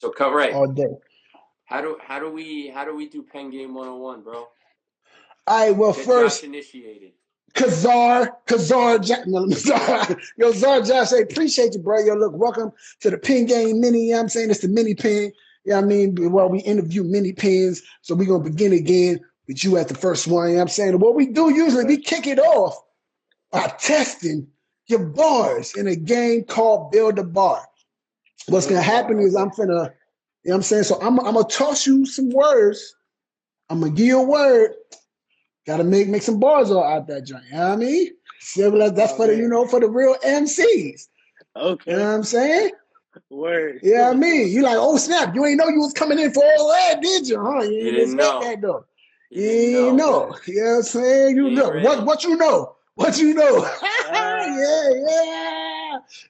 So cut right. all day. How do we do pen game 101, bro? All right, well, Get first, Josh initiated. Czar Josh, I appreciate you, bro. Yo, look, welcome to the Pen Game Mini. You know what I'm saying? It's the mini pen. You know what I mean? Well, we interview mini pens. So we're going to begin again with you at the first one. You know what I'm saying? And what we do usually, we kick it off by testing your bars in a game called Build a Bar. What's going to happen is I'm finna, you know what I'm saying? So I'm going to toss you some words. I'm going to give you a word. Got to make some bars all out that joint. You know what I mean? So that's for the, for the real MCs. Okay. You know what I'm saying? Word. Yeah, you know what I mean? You like, oh snap, you ain't know you was coming in for all that, did you? Huh? You didn't expect that though. You didn't know. You know what I'm saying? You look, what you know? What you know?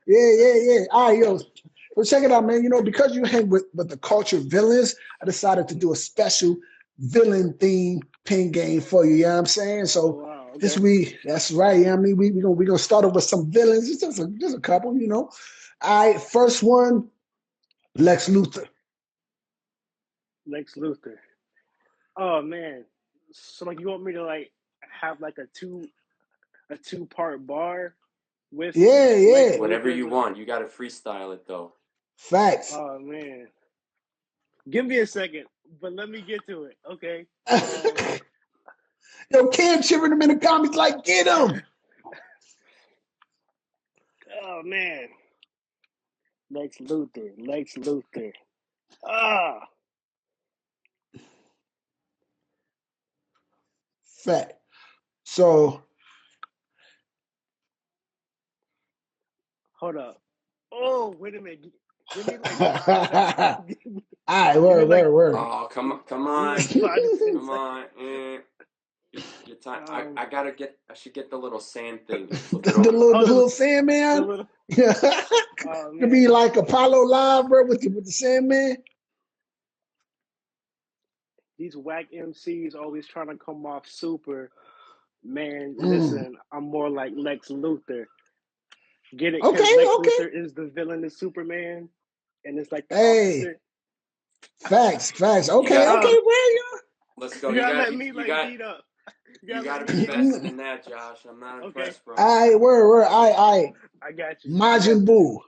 Yeah. All right, yo. So check it out, man. You know, because you hang with the culture villains, I decided to do a special villain theme pen game for you. You know what I'm saying? So this week, that's right. You know what I mean? We're gonna start off with some villains. Just a couple, you know. All right, first one, Lex Luthor. Lex Luthor. Oh man. So like you want me to like have like a two-part bar with Yeah. Whatever you want. You gotta freestyle it though. Facts. Oh man. Give me a second, but let me get to it. Okay. Yo, Cam cheering him in the comments like, get him. Oh man. Lex Luthor. Ah. Fact. So hold up. Oh, wait a minute. Give me like all right, word. Oh, come on. Come on. Your time. I should get the little sand thing. The little Sandman. Could be like Apollo Live, bro, with the Sandman. These whack MCs always trying to come off super. Man, listen, I'm more like Lex Luthor. Get it? Okay. Luthor is the villain of Superman, and it's like the opposite. Facts. Okay, bro. Let's go. You gotta let me beat up. You gotta be faster than that, Josh. I'm not impressed, bro. All right, word. I got you. Majin Buu.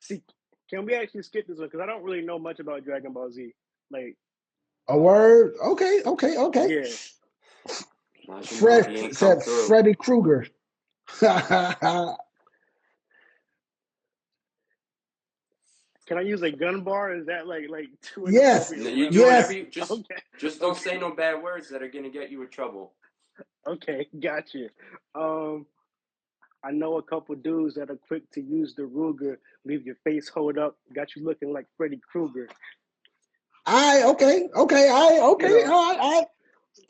See, can we actually skip this one? Because I don't really know much about Dragon Ball Z. Like a word. Okay. Yeah. Fred said Freddy Krueger. Can I use a gun bar? Is that like too? Yes. You do whatever you just don't say no bad words that are gonna get you in trouble. Okay, gotcha. I know a couple dudes that are quick to use the Ruger, leave your face hold up, got you looking like Freddy Krueger. Okay.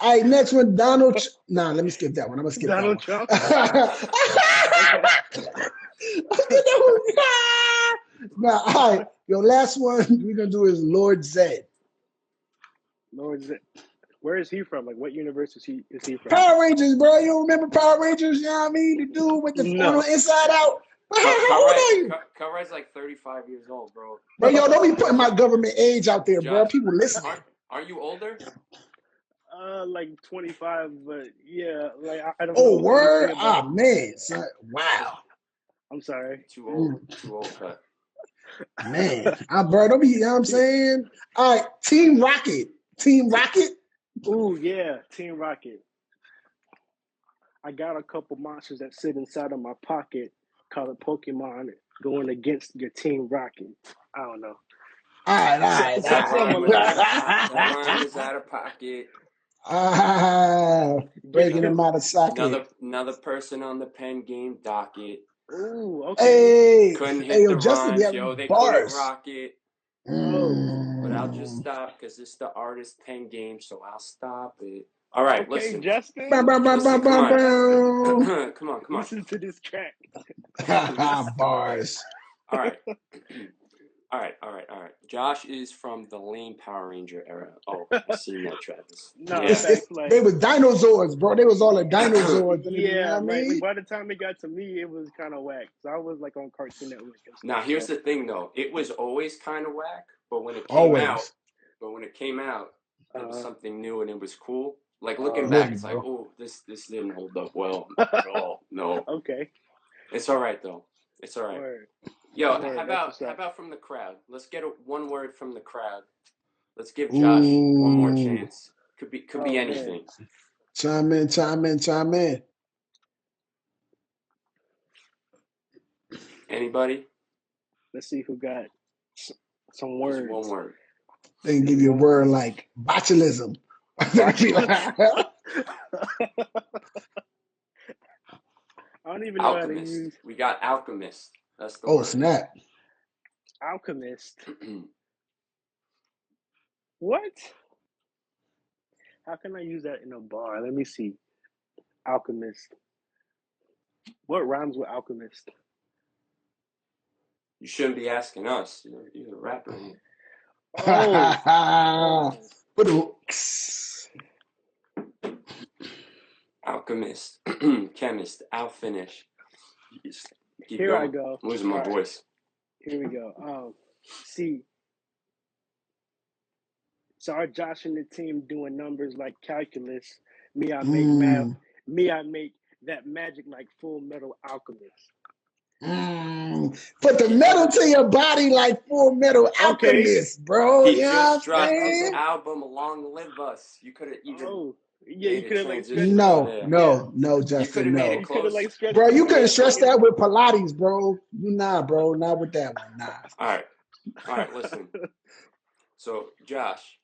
All right, next one, Donald. Let me skip that one. I'm gonna skip Donald that one. Now, all right, your last one we're gonna do is Lord Zed. Lord Zed. Where is he from? Like, what universe is he from? Power Rangers, bro. You don't remember Power Rangers? You know what I mean? The dude with the Inside Out. How old are you? Cartwright's like 35 years old, bro. Bro, yo, don't be putting my government age out there, bro. People listening. Aren't you older? Like 25, but yeah, like I don't know. Oh, word? Ah, man. Son. Wow. I'm sorry. Too old cut. Man, bro, don't be, you know what I'm saying? All right, Team Rocket. Ooh, yeah, Team Rocket. I got a couple monsters that sit inside of my pocket called Pokemon going against your Team Rocket. I don't know. All right. That rhyme is out of pocket. Breaking him out of socket. Another person on the pen game docket. Ooh, okay. Hey, couldn't hit the Justin, rhymes, yo. They couldn't rock it. But I'll just stop because it's the artist pen game, so I'll stop it. All right, listen. Justin. Come on. Listen to this track. Bars. All All right. Josh is from the lame Power Ranger era. Oh, I've seen that, Travis. No, Yeah. facts, like They was dinosaurs, bro. They was all the dinosaurs. You know yeah, what I mean? like by the time it got to me, it was kind of whack. So I was like on Cartoon Network and stuff. Now here's the thing, though. It was always kind of whack, but when it came out, it was something new and it was cool. Like looking back, it's like, oh, this didn't hold up well at all. No. Okay. It's all right though. It's all right. Word. Yo, Word, how that's what's up. about from the crowd? Let's get one word from the crowd. Let's give Josh one more chance. Could be anything. Man. Chime in. Anybody? Let's see who got some words. Just one word. They can give you a word like botulism. I don't even know Alchemist. how to use. We got alchemist. That's the word. Snap. Alchemist. What? How can I use that in a bar? Let me see. Alchemist. What rhymes with alchemist? You shouldn't be asking us. You're a rapper. Alchemist, chemist, finish. Here going. I go. I'm losing my voice. Here we go. See, Czar Josh and the team doing numbers like calculus. Me, I make math. Me, I make that magic like Full Metal Alchemist. Put the metal to your body like Full Metal Alchemist, bro. He just dropped his album, LongLiveUs. You could have even. You could have like no, Justin, no. Bro, you couldn't stretch that with Pilates, bro. Bro, not with that one. Nah. All right, listen. So, Josh,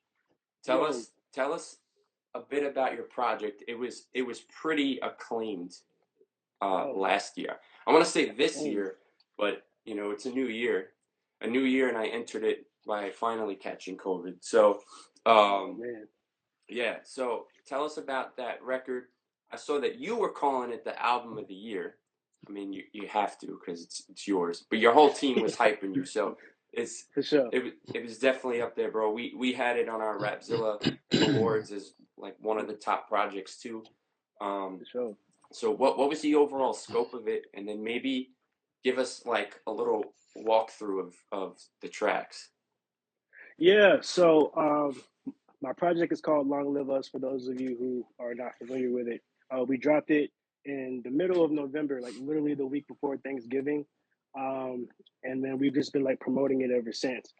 tell us a bit about your project. It was pretty acclaimed last year. I want to say this year, but it's a new year, and I entered it by finally catching COVID. So, yeah. So tell us about that record. I saw that you were calling it the album of the year. I mean, you have to because it's yours. But your whole team was hyping you, so it's for sure. It was definitely up there, bro. We had it on our Rapzilla awards as like one of the top projects too. For sure. So what was the overall scope of it, and then maybe give us like a little walkthrough of the tracks. Yeah. So my project is called LongLiveUs. For those of you who are not familiar with it, we dropped it in the middle of November, like literally the week before Thanksgiving, and then we've just been like promoting it ever since.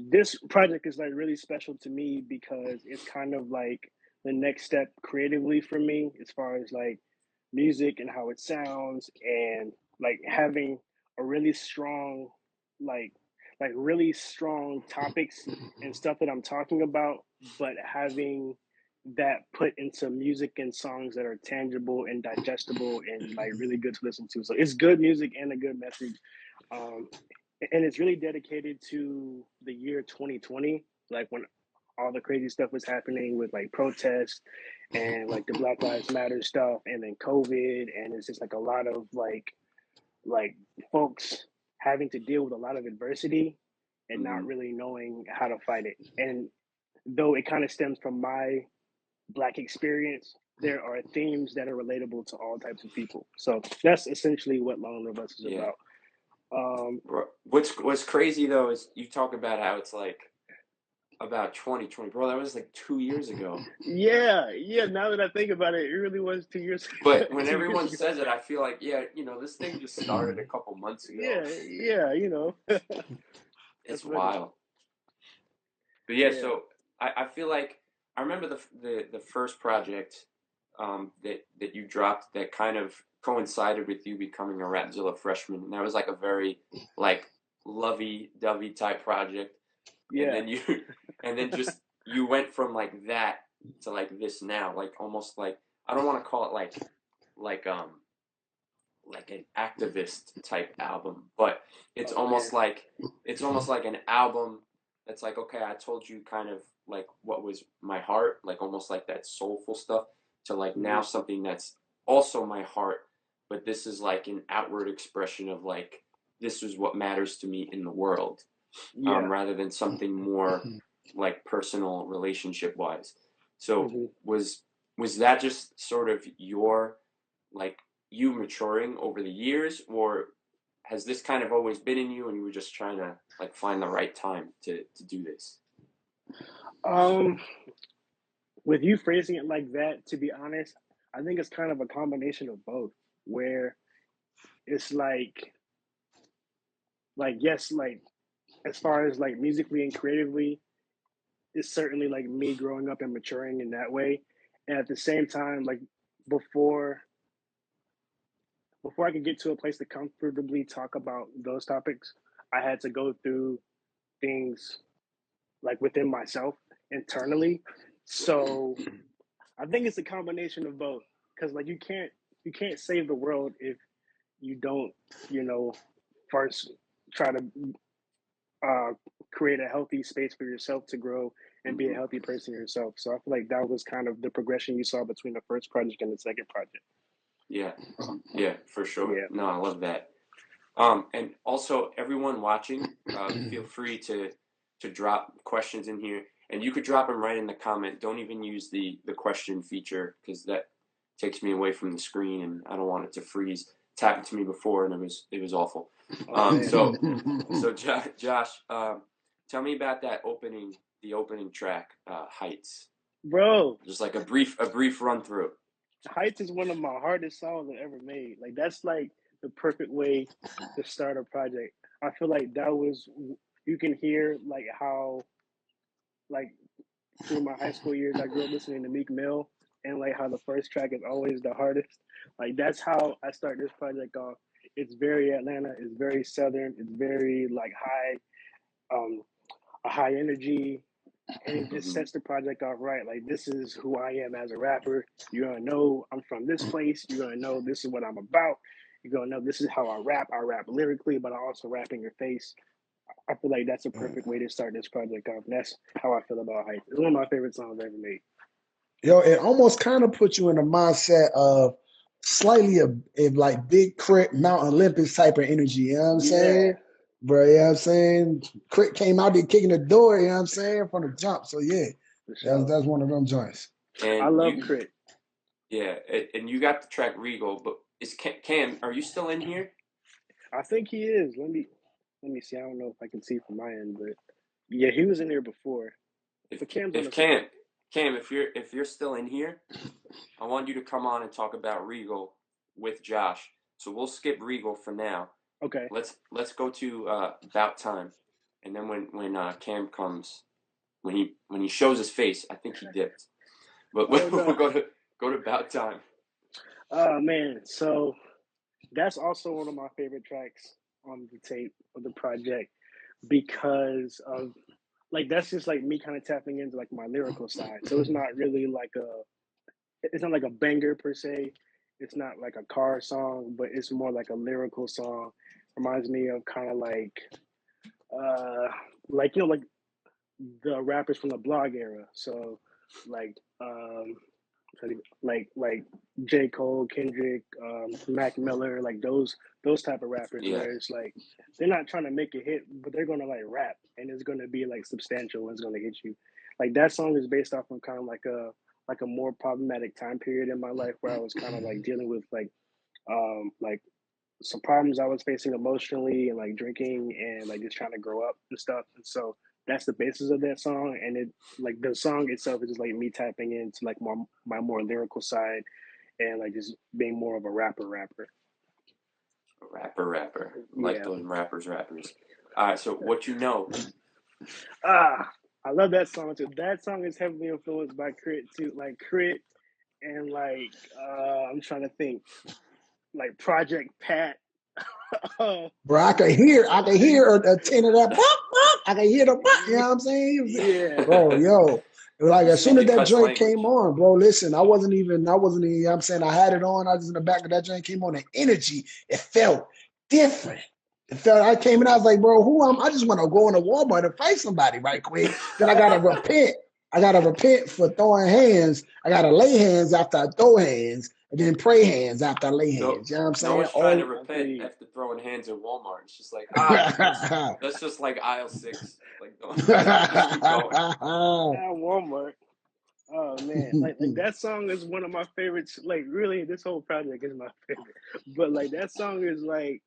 This project is like really special to me because it's kind of like the next step creatively for me as far as like music and how it sounds, and like having a really strong like really strong topics and stuff that I'm talking about, but having that put into music and songs that are tangible and digestible and like really good to listen to. So it's good music and a good message. And it's really dedicated to the year 2020, like when all the crazy stuff was happening with like protests and like the Black Lives Matter stuff, and then COVID, and it's just like a lot of like folks having to deal with a lot of adversity and not really knowing how to fight it. And though it kind of stems from my Black experience, there are themes that are relatable to all types of people. So that's essentially what LongLiveUs is about. What's crazy though is you talk about how it's like about 2020, bro. That was like 2 years ago. Yeah. Now that I think about it, it really was 2 years ago. But when everyone says it, I feel like, this thing just started a couple months ago. Yeah. It's wild. But so I feel like I remember the first project that you dropped that kind of coincided with you becoming a Rapzilla freshman, and that was like a very like lovey-dovey type project. Yeah. And then just you went from like that to like this now, like almost like, I don't want to call it like an activist type album, but it's almost like an album that's like, okay, I told you kind of like what was my heart, like almost like that soulful stuff, to like now something that's also my heart, but this is like an outward expression of like, this is what matters to me in the world. rather than something more like personal relationship wise. So was that just sort of your, like, you maturing over the years, or has this kind of always been in you and you were just trying to like find the right time to do this? With you phrasing it like that, to be honest, I think it's kind of a combination of both, where it's like yes, like as far as like musically and creatively, it's certainly like me growing up and maturing in that way. And at the same time, like before I could get to a place to comfortably talk about those topics, I had to go through things like within myself internally. So I think it's a combination of both, because like you can't save the world if you don't, first try to create a healthy space for yourself to grow and be a healthy person yourself. So I feel like that was kind of the progression you saw between the first project and the second project. Yeah, for sure. Yeah. No, I love that. And also everyone watching, feel free to drop questions in here, and you could drop them right in the comment. Don't even use the question feature, because that takes me away from the screen and I don't want it to freeze. It's happened to me before and it was awful. So Josh, tell me about the opening track, Heights. Bro, just like a brief run through. Heights is one of my hardest songs I've ever made. Like that's like the perfect way to start a project. I feel like that was, you can hear like how, like through my high school years, I grew up listening to Meek Mill, and like how the first track is always the hardest. Like that's how I start this project off. It's very Atlanta. It's very Southern. It's very like a high energy, and it just sets the project off right. Like this is who I am as a rapper. You're gonna know I'm from this place. You're gonna know this is what I'm about. You're gonna know this is how I rap. I rap lyrically, but I also rap in your face. I feel like that's a perfect way to start this project off. And that's how I feel about Heights. It's one of my favorite songs I've ever made. Yo, it almost kind of puts you in the mindset of slightly a like Big Crit, Mount Olympus type of energy. You know what I'm saying? Bro, you know what I'm saying? Crit came out there kicking the door, you know what I'm saying, from the jump. So yeah, Sure. that's one of them joints. And I love Crit. Yeah, and you got the track Regal, but is Cam, are you still in here? I think he is. Let me see. I don't know if I can see from my end, but yeah, he was in there before. Cam, if you're still in here, I want you to come on and talk about Regal with Josh. So we'll skip Regal for now. Okay. Let's go to About Time, and then when Cam comes, when he shows his face, I think he dipped. But we'll go to About Time. Oh man, so that's also one of my favorite tracks on the tape of the project, because of like that's just like me kind of tapping into like my lyrical side. So it's not really like it's not like a banger per se. It's not like a car song, but it's more like a lyrical song. Reminds me of kind of like like the rappers from the blog era. So like like J. Cole, Kendrick, Mac Miller, like those type of rappers, where it's like they're not trying to make a hit, but they're gonna like rap, and it's gonna be like substantial and it's gonna hit you. Like that song is based off of kind of like a more problematic time period in my life, where I was kind of like dealing with like some problems I was facing emotionally, and like drinking and like just trying to grow up and stuff. And so that's the basis of that song. And it like the song itself is just like me tapping into like my more lyrical side, and like just being more of a rapper. Like those rappers. All right, so What You Know. I love that song too. That song is heavily influenced by Crit too. Like Crit and like I'm trying to think, like Project Pat. Bro, I could hear a tin of that pop. I could hear the pop, you know what I'm saying? Yeah. Bro, yo. Like as soon as that joint came on, bro, listen, I wasn't even, you know what I'm saying, I had it on, I was in the back of that joint came on, the energy, it felt different. I came in, I was like, bro, I just want to go in a Walmart and fight somebody right quick. Then I gotta repent. I gotta repent for throwing hands. I gotta lay hands after I throw hands. and then pray hands after I lay hands. You know what I'm No saying? one's trying to repent after throwing hands at Walmart. It's just like, that's just like aisle 6. Like, don't just keep going. At Walmart. Oh man, like that song is one of my favorites. Like really, this whole project is my favorite. But like that song is like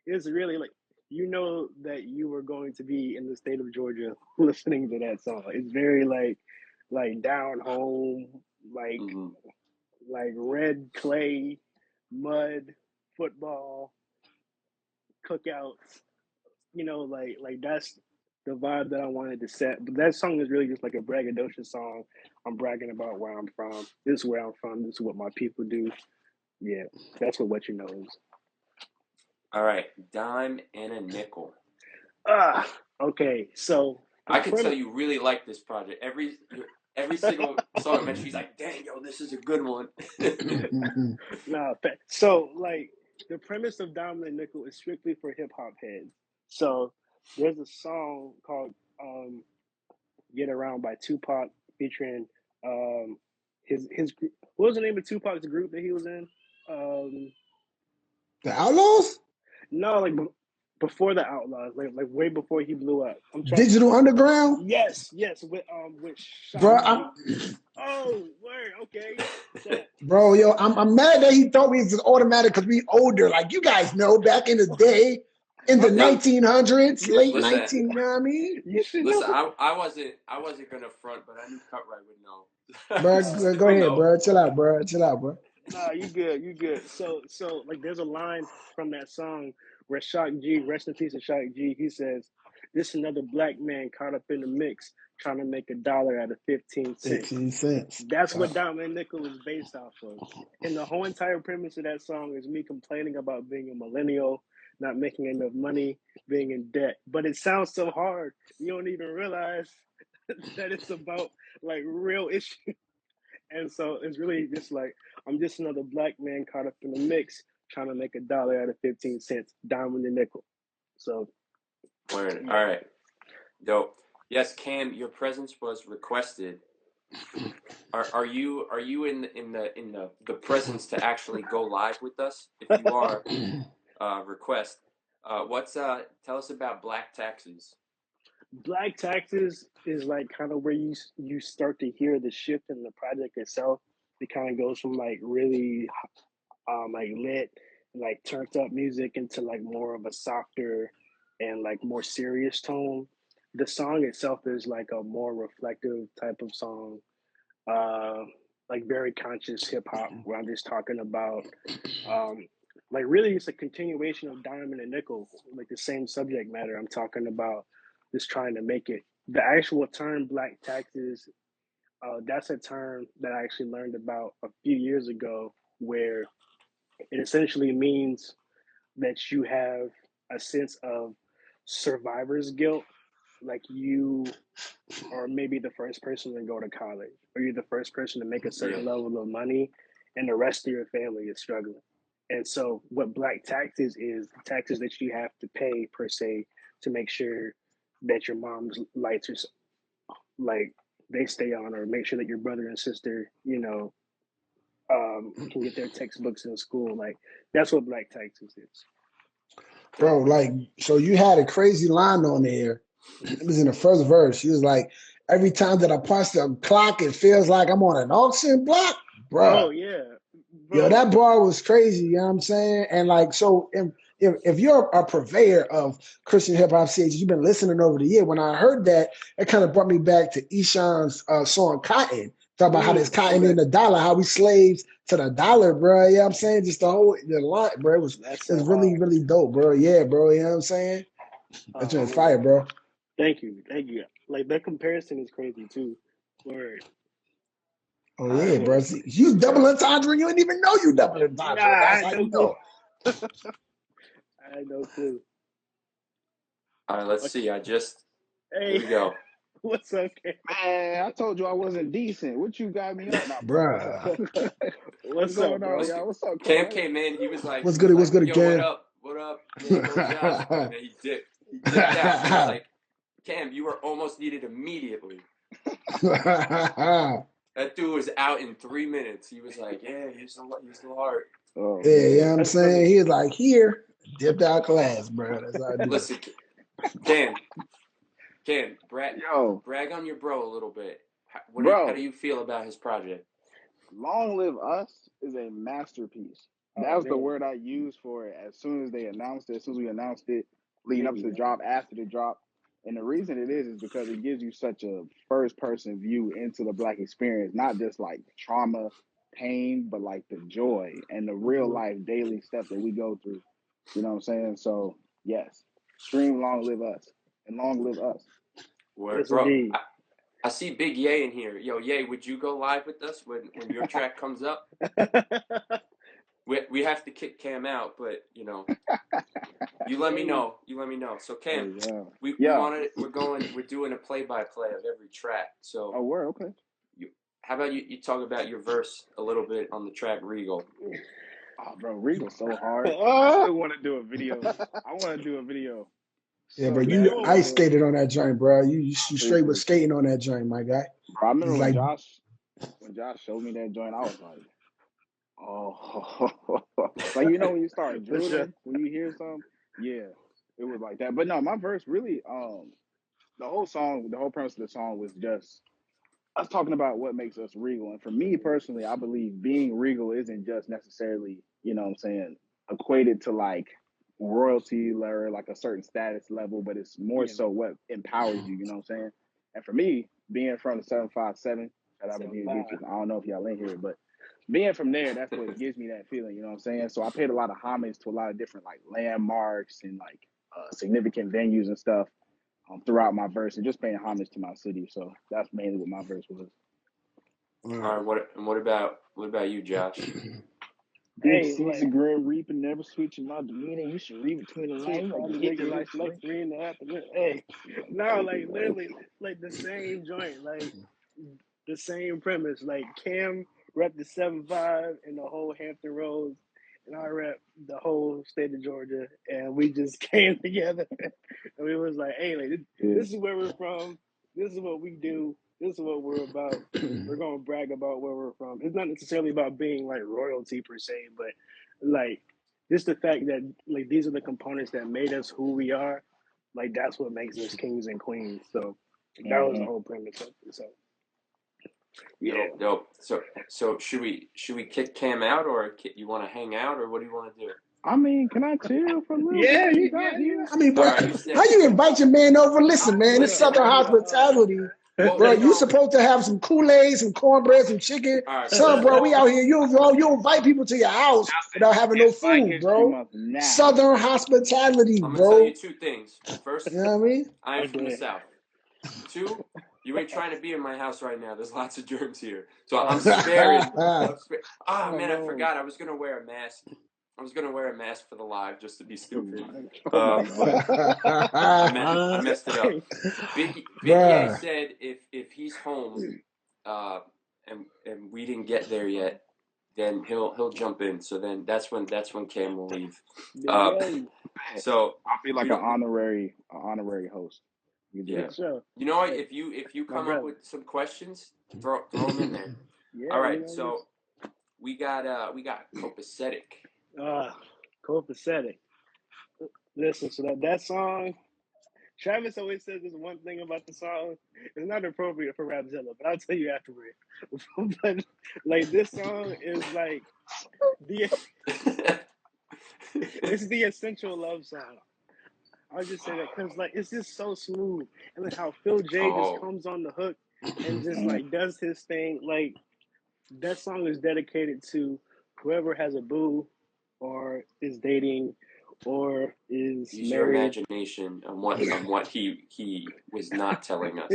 it's really like you know that you were going to be in the state of Georgia listening to that song. It's very like down home, like like red clay, mud, football, cookouts. You know, like that's the vibe that I wanted to set. But that song is really just like a braggadocious song. I'm bragging about where I'm from. This is where I'm from. This is what my people do. Yeah, that's what you know is. All right, dime and a nickel. Okay. So I can tell you really like this project. Every single song I mentioned, she's like, "Dang, yo, this is a good one." No, so like the premise of Dime and a Nickel is strictly for hip hop heads. So there's a song called "Get Around" by Tupac featuring his group. What was the name of Tupac's group that he was in? The Outlaws? No, like before the Outlaws, like way before he blew up. Digital Underground? Yes, with Bro, oh, word, okay. So, bro, yo, I'm mad that he told me it's automatic because we older. Like you guys know, back in the day, in the 1900s, late 19, you know what I mean? Listen, I wasn't gonna front, but I knew Cutright would know. Bro, go ahead, bro. Chill out, bro. Nah, you good. So like there's a line from that song where Shock G, rest in peace of Shock G, he says, "This another black man caught up in the mix, trying to make $1 out of 15 cents." 15 cents. That's what Dime and Nickel is based off of. And the whole entire premise of that song is me complaining about being a millennial, not making enough money, being in debt. But it sounds so hard, you don't even realize that it's about like real issues. And so it's really just like I'm just another black man caught up in the mix, trying to make $1 out of 15 cents, dime and a nickel. So, word. Yeah. All right, dope. Yes, Cam, your presence was requested. Are you in the presence to actually go live with us? If you are, request. Tell us about Black Taxes. Black Taxes is like kind of where you start to hear the shift in the project itself. It kind of goes from like really like lit, like turned up music into like more of a softer and like more serious tone. The song itself is like a more reflective type of song, like very conscious hip hop, where I'm just talking about like really it's a continuation of Diamond and Nickel, like the same subject matter. I'm talking about just trying to make it. The actual term Black Taxes, that's a term that I actually learned about a few years ago, where it essentially means that you have a sense of survivor's guilt, like you are maybe the first person to go to college, or you're the first person to make a certain level of money, and the rest of your family is struggling. And so, what Black Taxes is the taxes that you have to pay per se to make sure that your mom's lights are like they stay on, or make sure that your brother and sister, can get their textbooks in school. Like that's what Black Taxes is. Bro, like, so you had a crazy line on there. It was in the first verse. She was like, every time that I punch the clock, it feels like I'm on an auction block. Bro. Oh, yeah. Bro. Yo, that bar was crazy, you know what I'm saying? And like, so if you're a purveyor of Christian hip hop CDs, you've been listening over the year. When I heard that, it kind of brought me back to Eshawn's song Cotton. Talk about how there's cotton in the dollar, how we slaves to the dollar, bro. You know what I'm saying? Just the line, bro. It was really, really dope, bro. Yeah, bro. You know what I'm saying? That's just fire, bro. Thank you. Like that comparison is crazy too. Word. Oh yeah, bro. See, you double entendre, you didn't even know you double entendre. That's how you know. I had no clue. All right, let's see. Here we go. What's up, Cam? Man, I told you I wasn't decent. What you got me on now, bro? What's up, bro? Y'all? What's up, Cam came in. He was like, "What's good? What's good, Cam? What up? And then he dipped out. He was like, Cam, you were almost needed immediately. That dude was out in 3 minutes. He was like, yeah, he's the heart. Oh, Yeah, you know what I'm That's saying? funny. He was like, here, dipped out class, bro. That's how I do it. Listen, Ken, yo, brag on your bro a little bit. How bro, do you feel about his project? Long Live Us is a masterpiece. That Oh was the man, word I used for it as soon as they announced it, as soon as we announced it, leading there up to you the drop, after the drop. And the reason it is because it gives you such a first person view into the Black experience, not just like trauma, pain, but like the joy and the real life daily stuff that we go through. You know what I'm saying? So, yes, stream Long Live Us and Long Live Us. Word, yes bro. indeed. I see Big Yae in here. Yo, Yae, would you go live with us when your track comes up? We have to kick Cam out, but you know, you let me know. You let me know. So Cam, Yeah. we Yeah. wanted we're doing a play-by-play of every track. So Oh, word, okay. how about you talk about your verse a little bit on the track Regal? Oh, bro, Regal's so hard. I Oh, want to do a video. I want to do a video Yeah, so bro, bad. you ice yo, skated on that joint, bro. You straight Appreciate was you. skating on that joint, my guy. Bro, I remember It's when like, Josh showed me that joint, I was like, oh, like when you start for sure. drooling when you hear something, yeah, it was like that. But no, my verse really, the whole premise of the song was just us talking about what makes us regal. And for me personally, I believe being regal isn't just necessarily, you know what I'm saying, equated to like royalty or like a certain status level, but it's more Yeah, so what empowers you, you know what I'm saying? And for me, being from the 757, shout out to so Virginia live. Beach, I don't know if y'all in here, but being from there, that's what gives me that feeling, you know what I'm saying? So I paid a lot of homage to a lot of different like landmarks and like significant venues and stuff throughout my verse and just paying homage to my city. So that's mainly what my verse was. All right, what about you, Josh? Big Hey, Caesar, Grim Reaper, never switching my demeanor. You should read between the lines like probably you hit make the it light like switch. 3.5. Hey, no, like literally, like the same joint, like the same premise. Like Cam rep the 7.5 and the whole Hampton Roads, and I rep the whole state of Georgia, and we just came together, and we was like, hey, like Yeah. this is where we're from. This is what we do. This is what we're about. We're gonna brag about where we're from. It's not necessarily about being like royalty per se, but like just the fact that like these are the components that made us who we are. Like that's what makes us kings and queens. So that was the whole premise of it. So yeah, Dope. So should we kick Cam out, or you want to hang out, or what do you want to do? I mean, can I chill for a little bit yeah, while you got yeah, here? I mean, All bro, right, you how said. you invite your man over? Listen, man, it's Listen, Southern hospitality. well, Bro, you you know. supposed to have some Kool-Aid, some cornbread, some chicken. All right, Son, first of bro, we all, out here. You invite people to your house without having no It's Black food, History bro. Month now. Southern hospitality, I'm gonna tell you bro. two things. First, You know what I mean? I am Okay. from the South. Two, you ain't trying to be in my house right now. There's lots of germs here, so I'm sparing. Man, I forgot. I was gonna wear a mask. I was gonna wear a mask for the live just to be stupid. Oh my God. I messed it up. Big Yae Bruh. said if he's home, and we didn't get there yet, then he'll jump in. So then that's when Cam will leave. So I'll be like we an don't. honorary host. You do Yeah. that. Sure. You know what? Hey, If you my come up brother. with some questions, throw them in there. Yeah. All right. You know, So we got copacetic. copacetic. Listen, so that song. Travis always says this one thing about the song. It's not appropriate for Rapzilla, but I'll tell you afterward. But like this song is like the it's the essential love song. I'll just say that because like it's just so smooth, and then how Phil J just Oh, comes on the hook and just like does his thing. Like that song is dedicated to whoever has a boo, or is dating, or is use your married. imagination on what he was not telling us.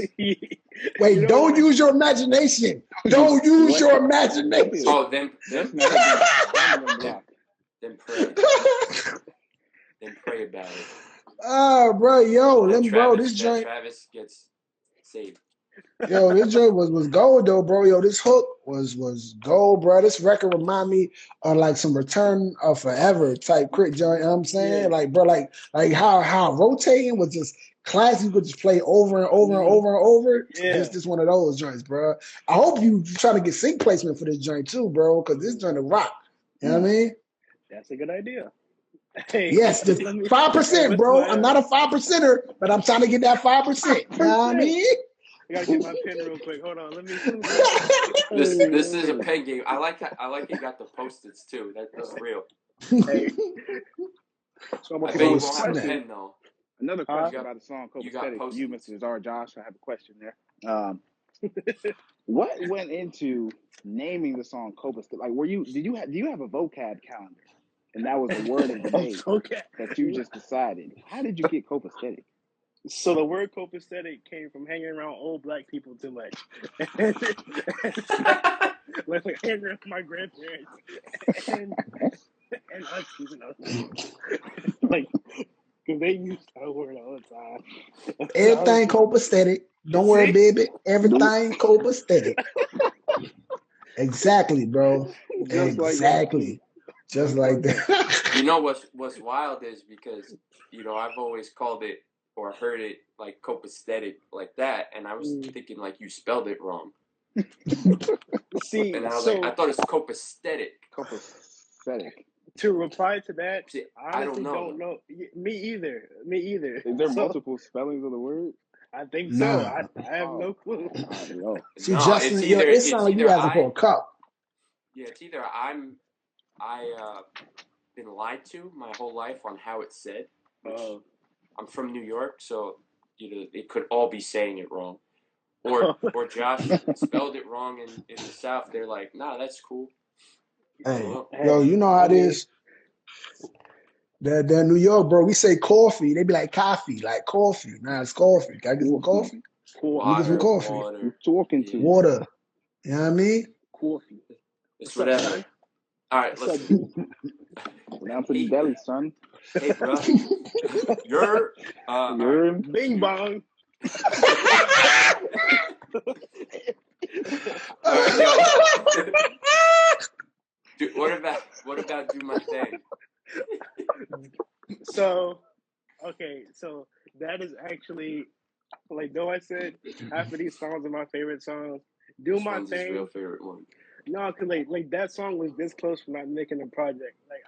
Wait, don't use your imagination. Don't use your imagination. Oh, then That's never been blocked. then pray. Then pray about it. Oh, bro, yo, That let me, bro, Travis this joint. Travis gets saved. Yo, this joint was gold though, bro. Yo, this hook was gold, bro. This record remind me of like some Return of Forever type crit joint. You know what I'm saying? Yeah. Like, bro, like how rotating was just classic. You could just play over and over and over and over. Yeah. This one of those joints, bro. I hope you trying to get sync placement for this joint too, bro, because this joint a rock. You know what I mean? That's a good idea. Hey, Yes, the 5%, bro. I'm not a 5%er, but I'm trying to get that 5%. You know what I mean? I gotta get my pen real quick. Hold on, let me. This is a pen game. I like you got the Post-its too. That's real. Hey. So I bet you won't have a pen though. Another question about the song Copacetic. Post-its. You, Mr. Czar Josh, I have a question there. What went into naming the song Copacetic? Like, do you have a vocab calendar? And that was the word of the day that you just decided. How did you get copacetic? So the word copacetic came from hanging around old black people too much. like hanging around my grandparents and us, you know. Like, because they used that word all the time. Everything copacetic. Don't worry, baby. Everything copacetic. Exactly, bro. Exactly. Just like that. You know what's wild is because, you know, I've always called it or heard it like copacetic like that, and I was thinking like you spelled it wrong. See, and I was like, I thought it's copacetic. Copacetic. To reply to that, See, I honestly don't know. Me either. Is there multiple spellings of the word? I think so. I have no clue. See, Justin, it sounds like you asking for a cup. Yeah, it's either I been lied to my whole life on how it's said. I'm from New York, so you know it could all be saying it wrong, or Josh spelled it wrong in the South. They're like, nah, that's cool. Hey, yo, you know how it is. That New York, bro, we say coffee. They be like coffee, like coffee. Nah, it's coffee. Can I get some coffee? Water, get some coffee. Water. Talking to water. You know what I mean? Coffee. It's whatever. All right, listen. Down to the deli, son. Hey, bro. You're Bing bong. Dude, what about do my thing? So that is actually, like, though I said half of these songs are my favorite songs, do This my one's his thing. real favorite one. No, cause like that song was this close from not making a project. Like,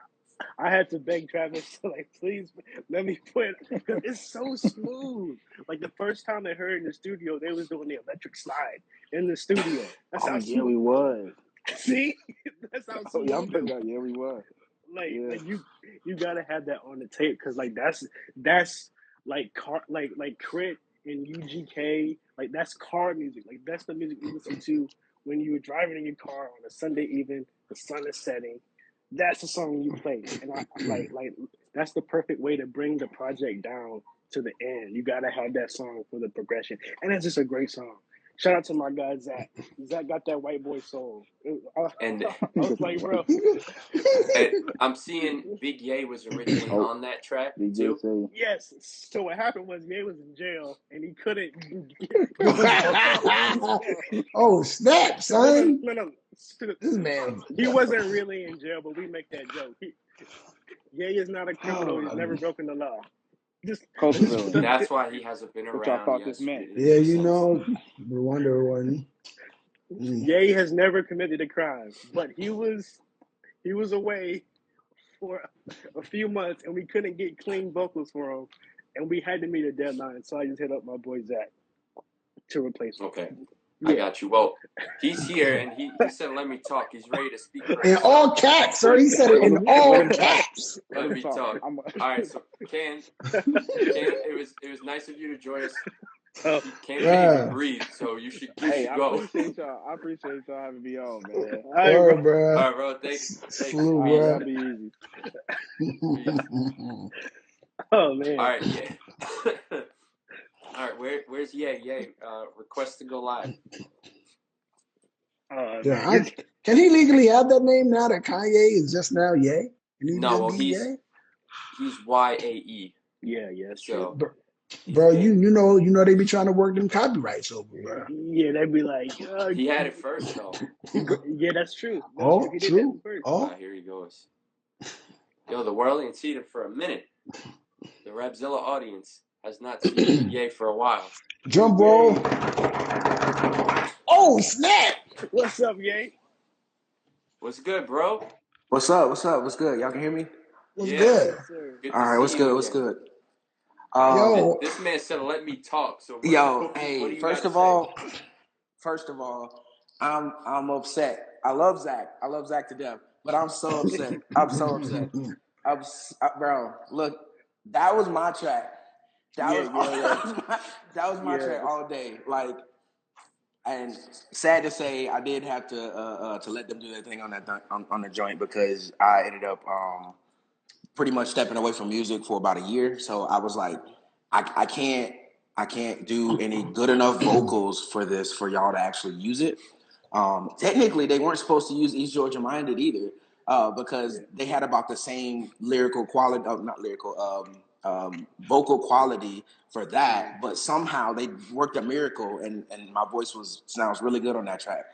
I had to beg Travis to, like, please let me put, because it's so smooth. Like, the first time I heard it in the studio, they was doing the electric slide in the studio. That's how smooth. Yeah, we was. See, that's how smooth. Yeah, we was. Like you gotta have that on the tape, because like that's like Crit and UGK, like that's car music. Like that's the music you listen to when you were driving in your car on a Sunday evening, the sun is setting. That's the song you play, and I like that's the perfect way to bring the project down to the end. You gotta have that song for the progression, and it's just a great song. Shout out to my guy Zach. Zach got that white boy soul. And I was like, bro. I'm seeing Big Yae was originally on that track too. Yes. So what happened was Ye was in jail and he couldn't. Oh snap, son! No. This man. He wasn't really in jail, but we make that joke. Ye is not a criminal. He's never broken the law. That's why he hasn't been around. Yeah, you know, the Wonder Woman. Ye has never committed a crime, but he was away for a few months, and we couldn't get clean vocals for him, and we had to meet a deadline. So I just hit up my boy Zach to replace him. Okay. I got you. Well, he's here, and he said, "Let me talk." He's ready to speak. In all caps, sir. He said it in all caps. Let me talk. All right, so Ken, it was nice of you to join us. Can't even breathe, so you should go. I appreciate y'all having me on, man. All right, bro. All right, bro. Thanks. Flew, bro. That'll be easy. Oh man. All right, yeah. All right, where's Ye? Request to go live. Yeah, can he legally have that name now that Kanye is just now Ye? No, well, he's YAE. Yeah, so bro, Bro, you know they be trying to work them copyrights over, bro. Yeah, they'd be like, He had it first though. yeah, that's true. That's true. Oh, He did true. that first. Oh, Here he goes. Yo, the world ain't seen it for a minute. The Rapzilla audience has not seen Ye for a while. drum roll. Oh, snap! What's up, Ye? What's good, bro? What's up? What's up? What's good? Y'all can hear me? What's Yeah. good? Yes, sir. Good to All right. see What's you good? again. What's good? Yo, This man said let me talk. So what, Yo, what do hey. you First gotta of all, I'm upset. I love Zach to death, but I'm so upset. I'm so upset. Bro, look, that was my track. That was my track all day. Like, and sad to say, I did have to let them do their thing on that on the joint because I ended up pretty much stepping away from music for about a year. So I was like, I can't do any good enough vocals for this for y'all to actually use it. Technically, they weren't supposed to use East Georgia Minded either because they had about the same lyrical quality, not lyrical, vocal quality for that. But somehow they worked a miracle, and my voice sounds really good on that track.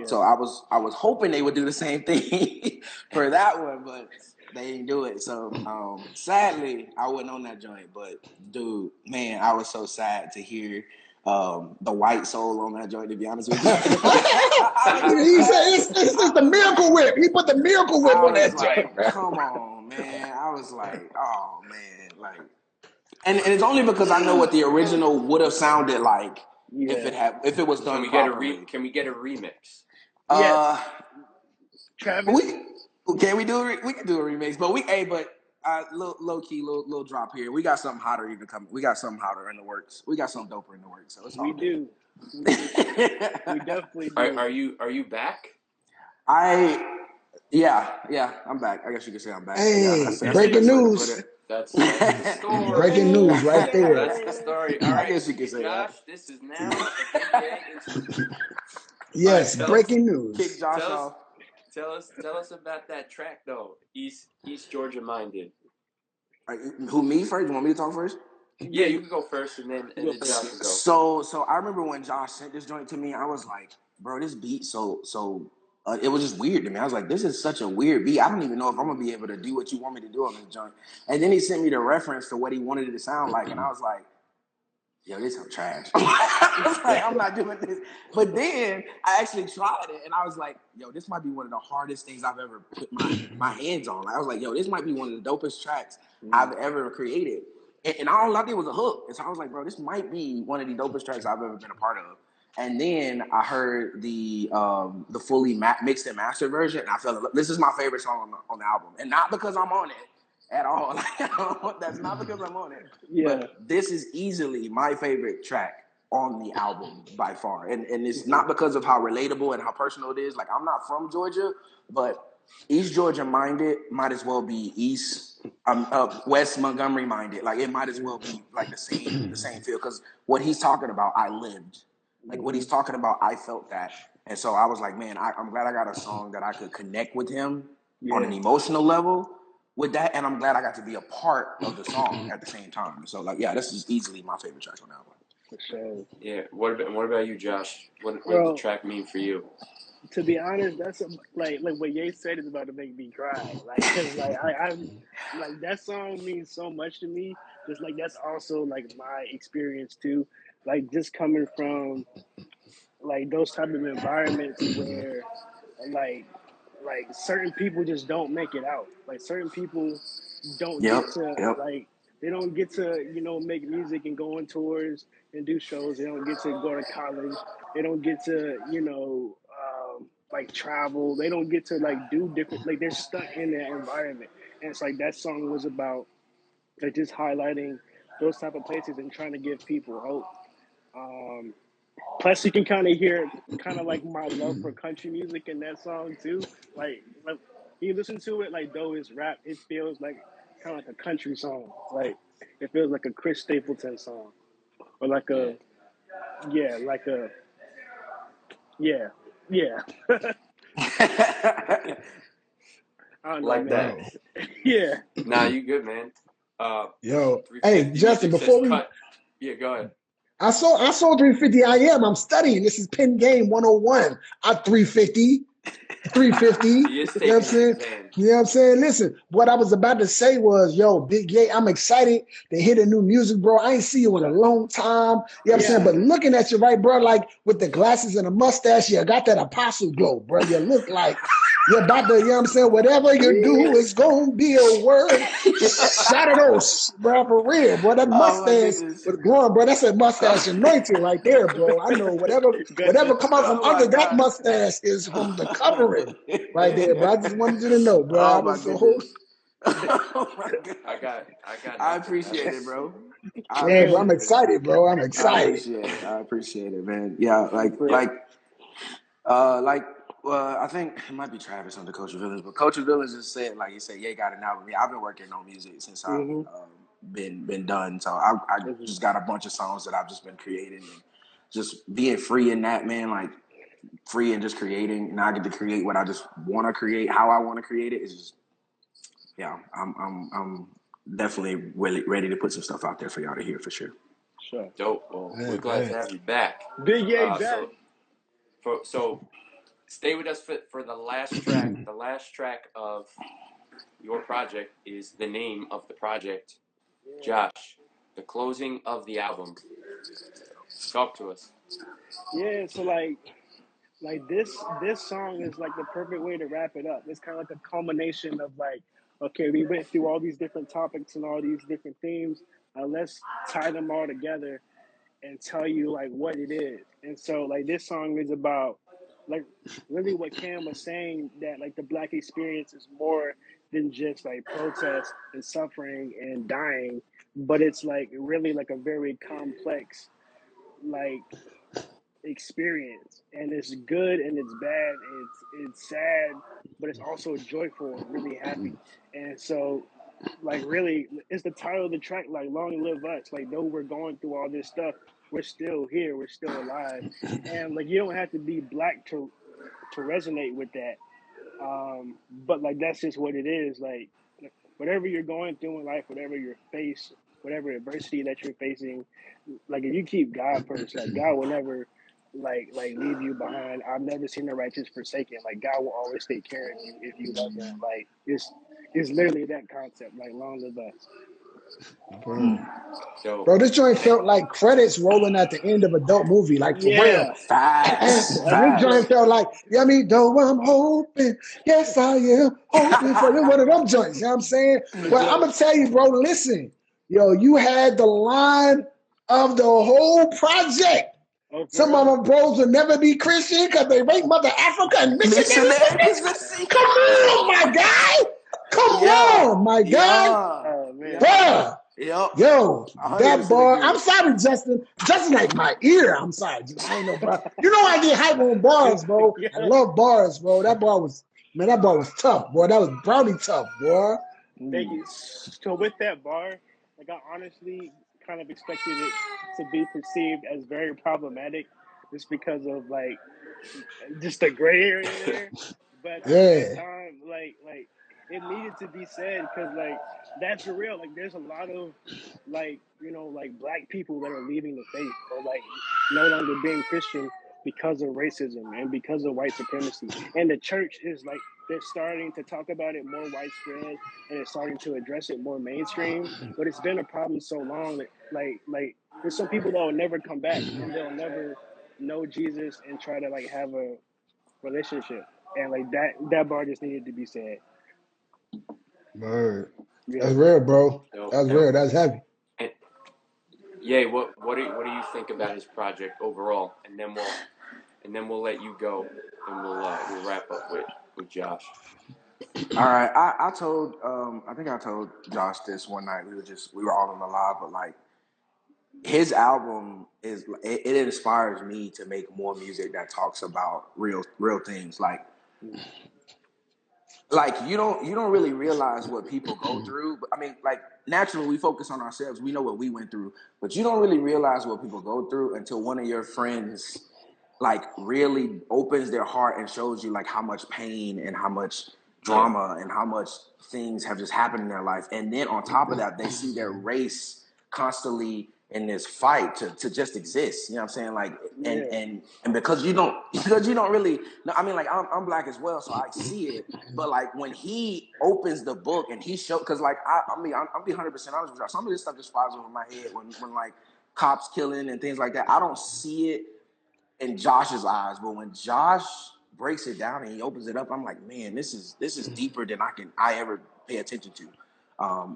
So I was hoping they would do the same thing for that one, but they didn't do it. So sadly, I wasn't on that joint. But dude, man, I was so sad to hear the white soul on that joint, to be honest with you. he said it's the Miracle Whip. He put the Miracle Whip on that joint, bro. Come on, man. I was like, oh man, like, and it's only because I know what the original would have sounded like if it was done properly. Can we get a remix? Yes. Travis? We can do a remix, but low key, little drop here. We got something hotter even coming. We got something hotter in the works. We got something doper in the works. So it's all good. We definitely do. Are you back? Yeah, I'm back. I guess you could say I'm back. Hey, That's breaking news. That's the story. Breaking news right there. That's the story. All right, I guess you could say Josh, that. this is now a Big Yae interview. Yes, Right, breaking news. Kick Josh off. Tell us about that track though. East Georgia Minded. Right, who, me first? You want me to talk first? Yeah, you can go first, and then Josh can go. So I remember when Josh sent this joint to me, I was like, bro, this beat it was just weird to me. I was like, this is such a weird beat. I don't even know if I'm gonna be able to do what you want me to do on this joint. And then he sent me the reference to what he wanted it to sound like, and I was like, yo, this is trash. I was like, I'm not doing this. But then I actually tried it, and I was like, yo, this might be one of the hardest things I've ever put my hands on. I was like, yo, this might be one of the dopest tracks I've ever created. And all I did was a hook. And so I was like, bro, this might be one of the dopest tracks I've ever been a part of. And then I heard the fully mixed and mastered version, and I felt this is my favorite song on the album. And not because I'm on it at all. That's not because I'm on it. Yeah. But this is easily my favorite track on the album by far. And it's not because of how relatable and how personal it is. Like, I'm not from Georgia, but East Georgia minded might as well be West Montgomery minded. Like, it might as well be like the same feel. Because what he's talking about, I lived. Like, what he's talking about, I felt that. And so I was like, man, I'm glad I got a song that I could connect with him on an emotional level with that. And I'm glad I got to be a part of the song at the same time. So, like, yeah, this is easily my favorite track on the album. For sure. Yeah. What about you, Josh? What does the track mean for you? To be honest, that's like what Ye said is about to make me cry. Like, cause like I'm like that song means so much to me. Just like that's also like my experience too. Like just coming from like those type of environments where like certain people just don't make it out. Like certain people don't get to like they don't get to make music and go on tours and do shows. They don't get to go to college. They don't get to like travel. They don't get to like do different. Like they're stuck in that environment. And it's like that song was about like just highlighting those type of places and trying to give people hope. Plus, you can kind of hear kind of like my love for country music in that song too. Like you listen to it, like though it's rap, it feels like kind of like a country song. Like it feels like a Chris Stapleton song, or like a yeah. I don't know, like man. that. Yeah. Nah, you good, man. Yo, hey Justin, before we Yeah, go ahead. I saw 350 IM. I'm studying. This is Pen Game 101. I'm 350. 350. He is You know taking what I'm his saying? exam. You know what I'm saying? Listen, what I was about to say was, yo, Big Yae, I'm excited to hear the new music, bro. I ain't see you in a long time. You know what I'm saying? But looking at you, right, bro, like with the glasses and the mustache, you got that apostle glow, bro. You look like you're about to, you know what I'm saying? Whatever you do, it's going to be a word. Shout it out, bro, for real, bro. That Oh my mustache goodness. was glowing, bro. That's a mustache anointing right there, bro. I know whatever come out from Oh my under that God. mustache is from the covering. Right there, bro. I just wanted you to know, bro. I Oh my was the whole. goodness. Oh my God. I got I nothing. appreciate it, bro. I Yeah, bro. I'm appreciate it. excited, bro. I'm I excited. appreciate it. I appreciate it, man. Yeah, like, I think it might be Travis on the Culture Village, but Culture Village just said, like, he said, yeah, got an album. Yeah, I've been working on music since I've been done. So I just got a bunch of songs that I've just been creating and just being free in that, man. Like, free and just creating, and I get to create what I just want to create, how I want to create it. Is just, yeah, I'm definitely really ready to put some stuff out there for y'all to hear for sure. Sure. Dope. Well, Yeah, we're glad to man. have you back. Big Yae back. So stay with us for the last track. The last track of your project is the name of the project, Josh. The closing of the album. Talk to us. Yeah, so like this song is like the perfect way to wrap it up. It's kind of like a culmination of like, okay, we went through all these different topics and all these different themes. Let's tie them all together and tell you like what it is. And so like this song is about like really what Cam was saying, that like the Black experience is more than just like protest and suffering and dying, but it's like really like a very complex like experience, and it's good and it's bad, it's sad, but it's also joyful and really happy. And so like really it's the title of the track, like long live us. Like though we're going through all this stuff, we're still here, we're still alive. And like you don't have to be black to resonate with that. But like that's just what it is. Like whatever you're going through in life, whatever you're faced, whatever adversity that you're facing, like if you keep God first, like God will never like leave you behind. I've never seen the righteous forsaken. Like God will always take care of you if you love him. Like it's literally that concept, like long live us. Bro, this joint felt like credits rolling at the end of a dope movie, like for real. Yeah. And Facts. this joint Facts. felt like, you know what I mean? Though I'm hoping, yes, I am hoping for this, one of them joints, you know what I'm saying? But I'm going to tell you, bro, listen, yo, you had the line of the whole project. Oh, for Some of real? them bros will never be Christian because they rape Mother Africa and missionaries. Missionaries missing. Come on, my guy. Come on, my guy. Oh man. Bruh. Yep. Yo, 100% that bar. agree. I'm sorry, Justin. Justin, like my ear. I'm sorry. I ain't know, bro. You know I get hype on bars, bro. Yeah. I love bars, bro. That bar was tough, boy. That was brownie tough, boy. Thank you. So with that bar, like I honestly kind of expected it to be perceived as very problematic, just because of like just the gray area there. But at the same Yeah. time, like it needed to be said because like that's for real. Like there's a lot of like like black people that are leaving the faith or like no longer being Christian because of racism and because of white supremacy. And the church is like they're starting to talk about it more widespread and it's starting to address it more mainstream. But it's been a problem so long that like there's some people that will never come back and they'll never know Jesus and try to like have a relationship. And like that bar just needed to be said. Word. Yeah. That's real, bro. That's Dope. real. That's heavy. And yeah, what do you think about his project overall? And then we'll let you go, and we'll wrap up with Josh. All right. I told I think I told Josh this one night. We were all on the live, but like his album it inspires me to make more music that talks about real things. Like you don't really realize what people go through. But I mean, like naturally we focus on ourselves. We know what we went through, but you don't really realize what people go through until one of your friends like really opens their heart and shows you like how much pain and how much drama and how much things have just happened in their life. And then on top of that, they see their race constantly in this fight to just exist. You know what I'm saying? Like, Yeah. and because you don't really. No, I mean, like I'm black as well, so I see it. But like when he opens the book and he show, because like I mean, I'll be 100% honest with you. Some of this stuff just flies over my head when like cops killing and things like that. I don't see it in Josh's eyes, but when Josh breaks it down and he opens it up, I'm like, man, this is deeper than I ever pay attention to.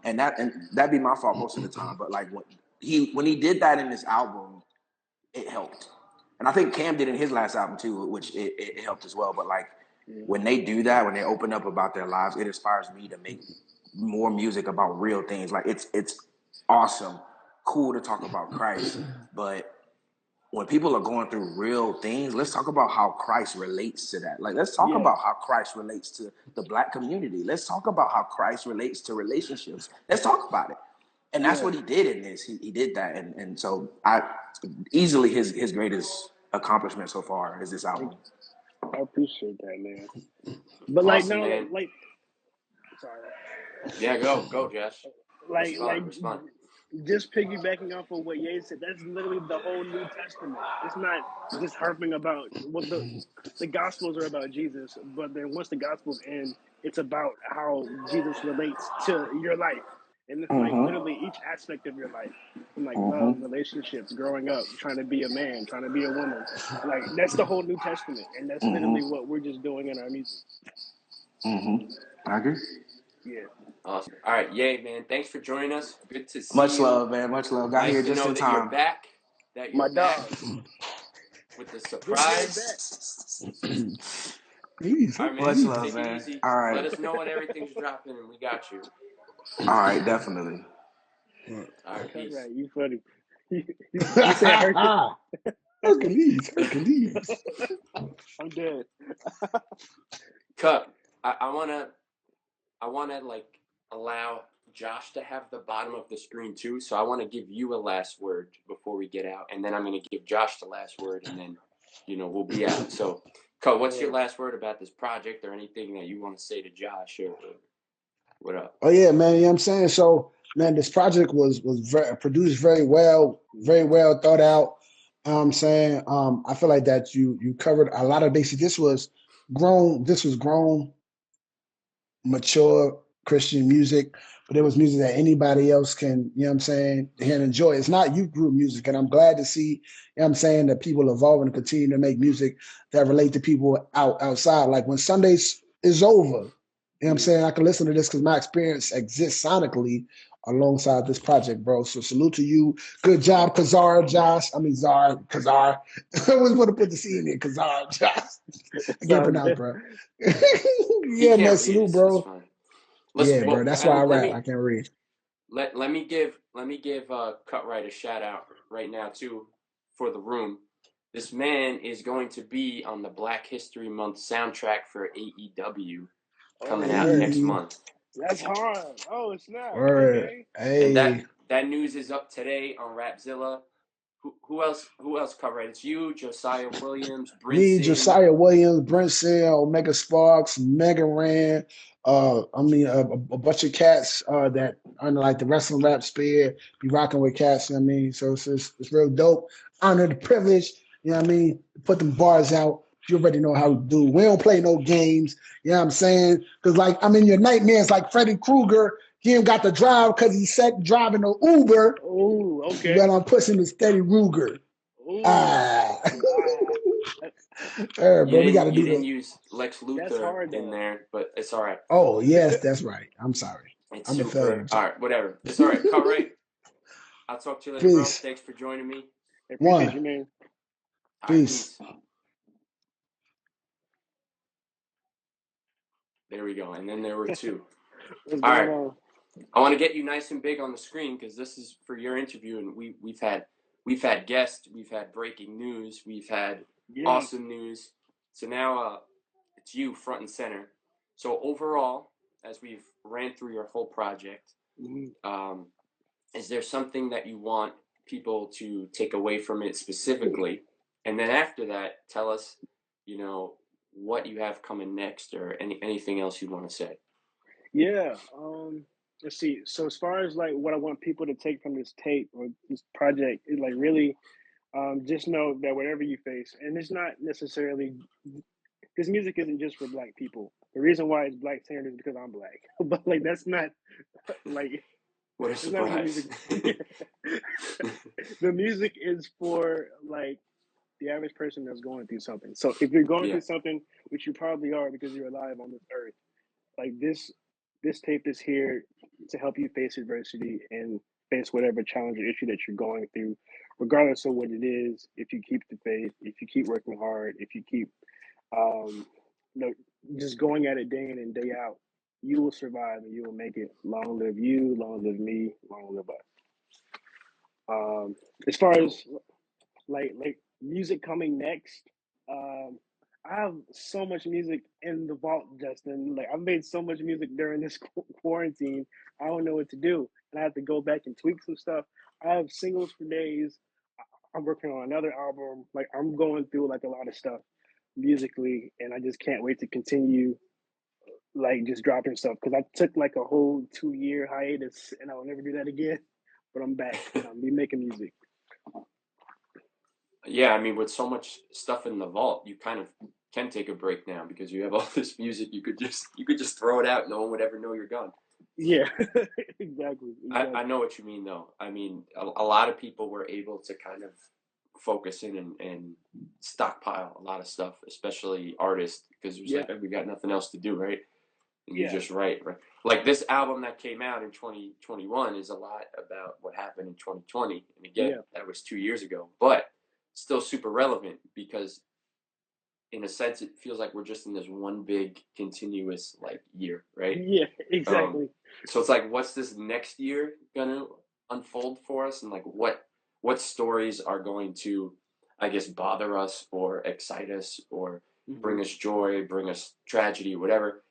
And that'd be my fault most of the time. But like when he did that in this album, it helped. And I think Cam did in his last album too, which it helped as well. But like when they do that, when they open up about their lives, it inspires me to make more music about real things. Like it's awesome, cool to talk about Christ, but when people are going through real things, let's talk about how Christ relates to that. Like, let's talk about how Christ relates to the black community. Let's talk about how Christ relates to relationships. Let's talk about it. And that's what he did in this. He did that. And so easily his greatest accomplishment so far is this album. I appreciate that, man. But Awesome, like now, man. like, sorry. Yeah, go, Josh. Like Respond. just piggybacking off of what Ye said, that's literally the whole New Testament. It's not just harping about what the Gospels are about Jesus, but then once the Gospels end, it's about how Jesus relates to your life. And it's like literally each aspect of your life, from like love, relationships, growing up, trying to be a man, trying to be a woman. Like that's the whole New Testament, and that's literally what we're just doing in our music. I agree. Yeah. Awesome. All right, Yae, man. Thanks for joining us. Good to see Much you. love, man. Much love. Got Nice here to just know in that time. you're back. That you're My back dog. with the surprise. Please, All right, man. Much love, Take man. it easy. All right. Let us know when everything's dropping, and we got you. All right, definitely. All right, peace. Right, you funny. You said Hercules. I'm dead. Cut. I wanna like allow Josh to have the bottom of the screen too. So I want to give you a last word before we get out, and then I'm gonna give Josh the last word, and then we'll be out. So, Cut, what's your last word about this project, or anything that you want to say to Josh, or what up? Oh yeah, man. You know what I'm saying? So, man, this project was produced very well thought out. I'm saying, I feel like that you covered a lot of bases. This was grown, mature Christian music, but it was music that anybody else can, you know what I'm saying, hear and enjoy. It's not youth group music. And I'm glad to see, you know what I'm saying, that people evolve and continue to make music that relate to people outside. Like when Sundays is over, you know what I'm saying, I can listen to this because my experience exists sonically alongside this project, bro. So salute to you. Good job, Josh. I always want to put the C in there, Kazar, Josh. I can't pronounce, bro. Yeah, man, salute, bro. Listen, bro. That's why I rap. I can't read. Let me give Cutright a shout out right now too for the room. This man is going to be on the Black History Month soundtrack for AEW coming out next month. That's hard. Oh, it's not. Word. Hey. And that news is up today on Rapzilla. Who else covered it? It's you, Josiah Williams, Brinson. Me, Josiah Williams, Brinson, Omega Sparks, Mega Ran. A bunch of cats that are like the wrestling rap sphere be rocking with cats. You know what I mean, so it's real dope. Honor the privilege. You know what I mean? Put them bars out. You already know how we do. We don't play no games. You know what I'm saying? Because like I'm in your nightmares, like Freddy Krueger. He ain't got to drive because he said driving an Uber. Oh, okay. But I'm pushing the steady Ruger. Bro, we got to do You didn't use Lex Luthor in there, but it's all right. Oh, yes, that's right. I'm sorry. I'm super. A failure. All right, whatever. It's all right. Cutright. I'll talk to you later, bro. Thanks for joining me. I appreciate you, man. Peace. Right, peace. There we go. And then there were two. All right. I want to get you nice and big on the screen because this is for your interview, and we've had guests, we've had breaking news, we've had awesome news. So now it's you front and center. So overall, as we've ran through your whole project, is there something that you want people to take away from it specifically? And then after that, tell us, what you have coming next or anything else you want to say. Yeah. let's see. So as far as like what I want people to take from this tape or this project is like really just know that whatever you face, and it's not necessarily this music isn't just for black people. The reason why it's black centered is because I'm black. But like that's not like What a it's not the surprise. music. The music is for like the average person that's going through something. So if you're going Yeah. through something, which you probably are because you're alive on this earth, like this tape is here to help you face adversity and face whatever challenge or issue that you're going through, regardless of what it is. If you keep the faith, if you keep working hard, if you keep you know, just going at it day in and day out, you will survive and you will make it. Long live you, long live me, long live us. As far as like music coming next, um, I have so much music in the vault, Justin. Like I've made so much music during this quarantine. I don't know what to do, and I have to go back and tweak some stuff. I have singles for days. I'm working on another album. Like I'm going through like a lot of stuff musically, and I just can't wait to continue like just dropping stuff because I took like a whole 2 year hiatus, and I will never do that again. But I'm back, and I'll be making music. Yeah, I mean, with so much stuff in the vault, you kind of can take a break now because you have all this music. You could just throw it out. No one would ever know you're gone. Yeah, exactly. I know what you mean, though. I mean, a lot of people were able to kind of focus in and stockpile a lot of stuff, especially artists, because it was like, we got nothing else to do, right? And you just write, right? Like this album that came out in 2021 is a lot about what happened in 2020. And again, that was 2 years ago, but still super relevant because in a sense, it feels like we're just in this one big continuous like year, right? Yeah, exactly. So it's like, what's this next year gonna unfold for us, and like what stories are going to, I guess, bother us or excite us or bring us joy, bring us tragedy, whatever.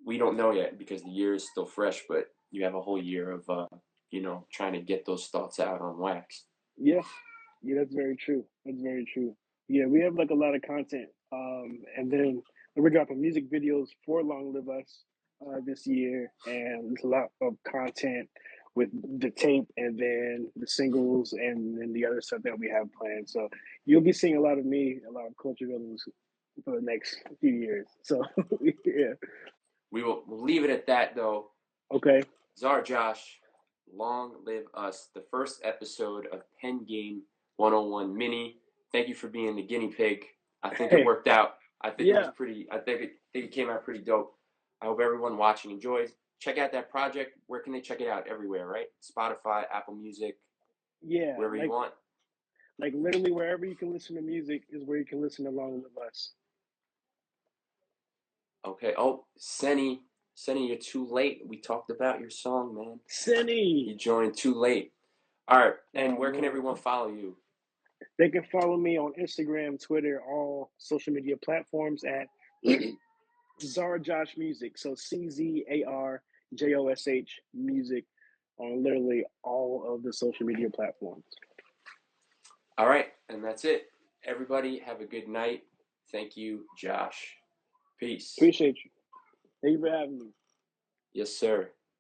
We don't know yet because the year is still fresh, but you have a whole year of trying to get those thoughts out on wax. Yeah, that's very true. That's very true. Yeah, we have like a lot of content, and then we're dropping music videos for Long Live Us this year, and there's a lot of content with the tape, and then the singles, and then the other stuff that we have planned. So you'll be seeing a lot of me, a lot of culture videos for the next few years. So yeah. We'll leave it at that, though. Okay. Czar Josh, Long Live Us, the first episode of Pen Game 101 Mini. Thank you for being the guinea pig. I think it worked out. I think it was pretty. I think it came out pretty dope. I hope everyone watching enjoys. Check out that project. Where can they check it out? Everywhere, right? Spotify, Apple Music. Yeah. Wherever you want. Like literally wherever you can listen to music is where you can listen to Long Live Us. Okay. Oh, Senny, you're too late. We talked about your song, man. Senny! You joined too late. All right. And where can everyone follow you? They can follow me on Instagram, Twitter, all social media platforms at Czar Josh Music. So CZARJOSH Music on literally all of the social media platforms. All right. And that's it. Everybody have a good night. Thank you, Josh. Peace. Appreciate you. Thank you for having me. Yes, sir.